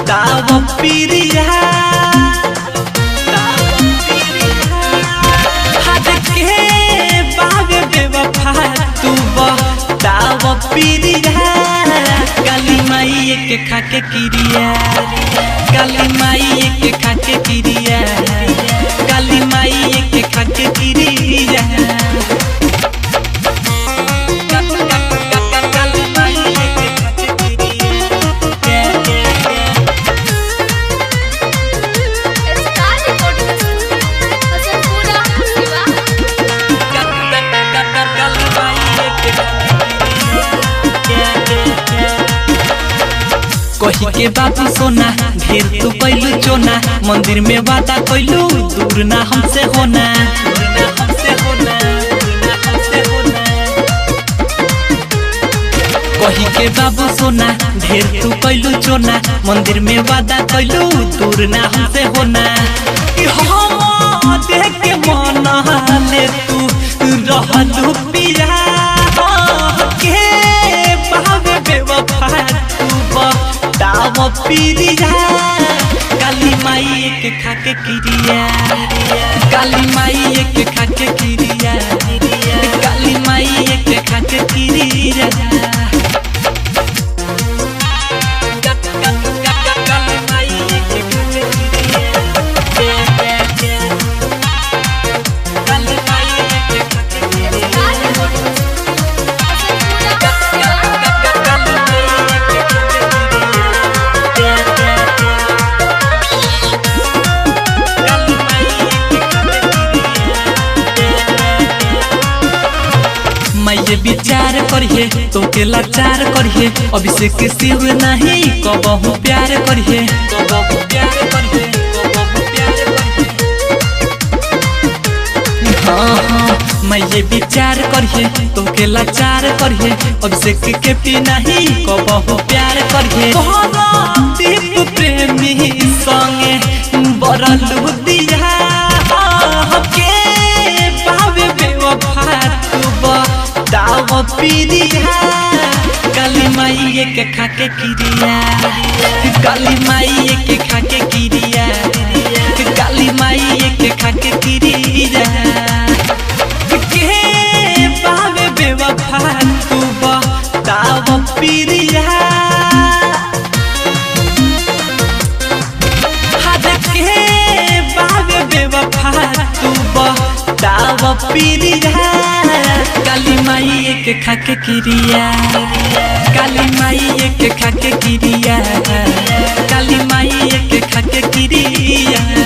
दाव पीरिया हद के बावे बेवफा तू दाव पीरिया काली माई के खाके किरिया काली माई के खाके किरिया काली माई के खाके किरिया कही के बाबू सोना ढेर तू कैलू चोना मंदिर में वादा कैलू दूर ना हमसे होना कही के बाबू सोना ढेर तू कैलू चोना मंदिर में वादा कैलू दूर ना हमसे होना देख के मन ले तू रहलू पिया के बाबे बेवफा दाव पीरिया काली माई के खाके किरिया काली माई के खाके किरिया काली माई के खाके किरिया ये विचार करिए तो के लाचार करिए अभिषेक के शिव नहीं कबहू प्यार करिए मैं ये विचार करिए तो के लाचार करिए अभिषेक के पी नहीं कबहू प्यार करिए दीप प्रेमी संगे बरलू दिया के बावे बेवफा दाव पीरिया काली माई के खाके किरिया काली माई के खाके किरिया काली माई के खाके किरिया के बावे बेवफा तू दाव पीरिया हद के बावे बेवफा तू दाव पीरिया काली माई के खाके किरिया काली माई के खाके किरिया काली माई के खाके किरिया।